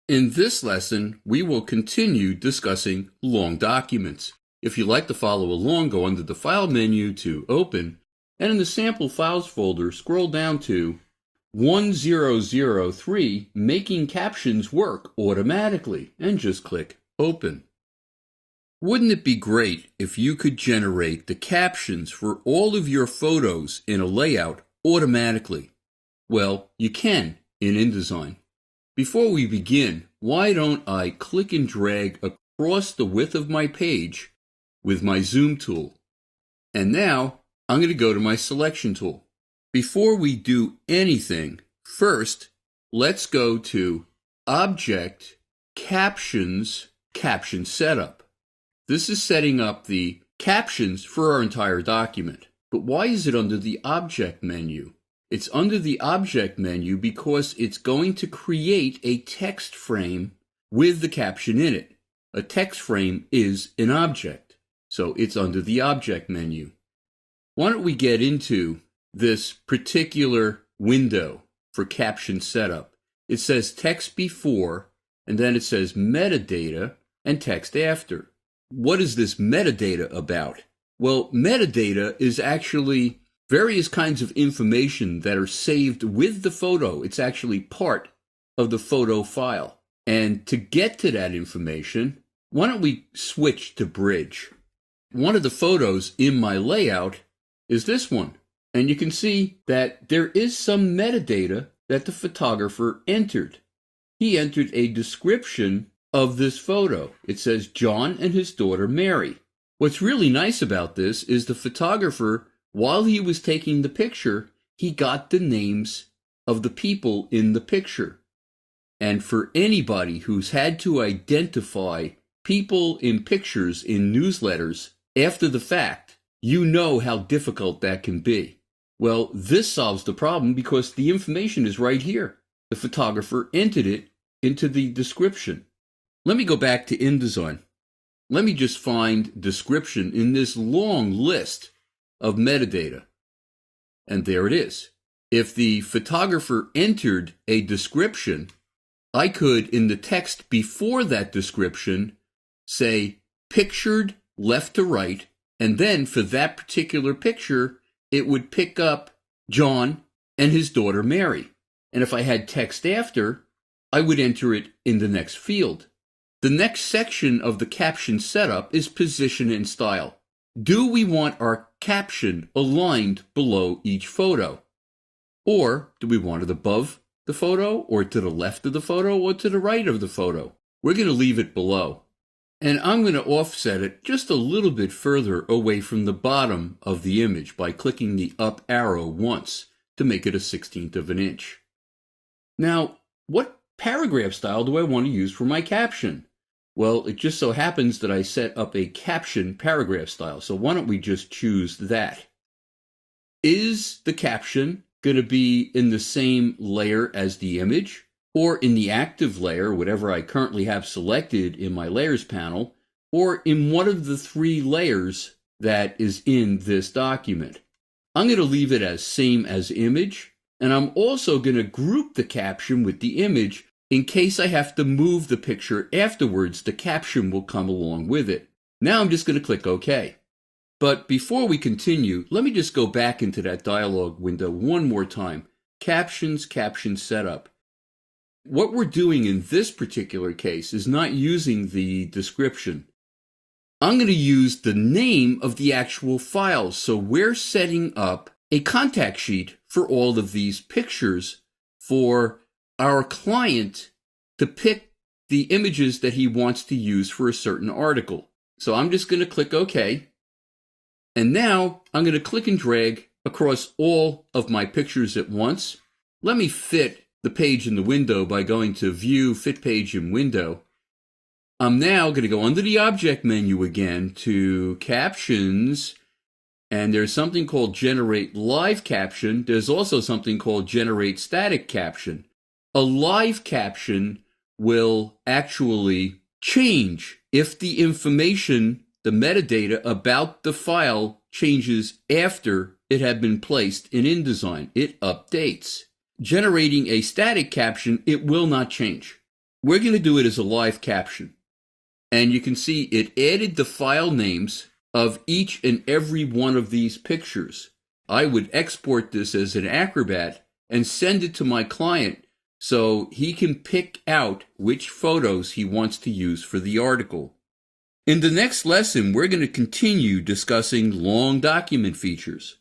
In this lesson, we will continue discussing long documents. If you'd like to follow along, go under the File menu to Open, and in the Sample Files folder, scroll down to 1003, Making Captions Work Automatically, and just click Open. Wouldn't it be great if you could generate the captions for all of your photos in a layout automatically? Well, you can in InDesign. Before we begin, why don't I click and drag across the width of my page with my zoom tool. And now I'm going to go to my selection tool. Before we do anything, first, let's go to Object, Captions, Caption Setup. This is setting up the captions for our entire document. But why is it under the Object menu? It's under the Object menu because it's going to create a text frame with the caption in it. A text frame is an object, so it's under the Object menu. Why don't we get into this particular window for caption setup? It says text before, and then it says metadata and text after. What is this metadata about? Well, metadata is actually various kinds of information that are saved with the photo. It's actually part of the photo file. And to get to that information, why don't we switch to Bridge? One of the photos in my layout is this one. And you can see that there is some metadata that the photographer entered. He entered a description of this photo. It says John and his daughter Mary. What's really nice about this is the photographer, while he was taking the picture, he got the names of the people in the picture. And for anybody who's had to identify people in pictures in newsletters after the fact, you know how difficult that can be. Well, this solves the problem because the information is right here. The photographer entered it into the description. Let me go back to InDesign. Let me just find description in this long list of metadata. And there it is. If the photographer entered a description, I could, in the text before that description, say pictured left to right, and then for that particular picture, it would pick up John and his daughter Mary. And if I had text after, I would enter it in the next field. The next section of the caption setup is position and style. Do we want our caption aligned below each photo? Or do we want it above the photo, or to the left of the photo, or to the right of the photo? We're going to leave it below. And I'm going to offset it just a little bit further away from the bottom of the image by clicking the up arrow once to make it 1/16 of an inch. Now, what paragraph style do I want to use for my caption? Well, it just so happens that I set up a caption paragraph style, so why don't we just choose that? Is the caption going to be in the same layer as the image, or in the active layer, whatever I currently have selected in my layers panel, or in one of the 3 layers that is in this document? I'm going to leave it as same as image, and I'm also going to group the caption with the image. In case I have to move the picture afterwards, the caption will come along with it. Now I'm just going to click OK. But before we continue, let me just go back into that dialog window one more time. Captions, Caption Setup. What we're doing in this particular case is not using the description. I'm going to use the name of the actual file. So we're setting up a contact sheet for all of these pictures for our client to pick the images that he wants to use for a certain article. So I'm just going to click OK. And now I'm going to click and drag across all of my pictures at once. Let me fit the page in the window by going to View, Fit Page in Window. I'm now going to go under the Object menu again to Captions, and there's something called Generate Live Caption. There's also something called Generate Static Caption. A live caption will actually change if the information, the metadata about the file changes after it had been placed in InDesign. It updates. Generating a static caption, it will not change. We're going to do it as a live caption. And you can see it added the file names of each and every one of these pictures. I would export this as an Acrobat and send it to my client so he can pick out which photos he wants to use for the article. In the next lesson, we're going to continue discussing long document features.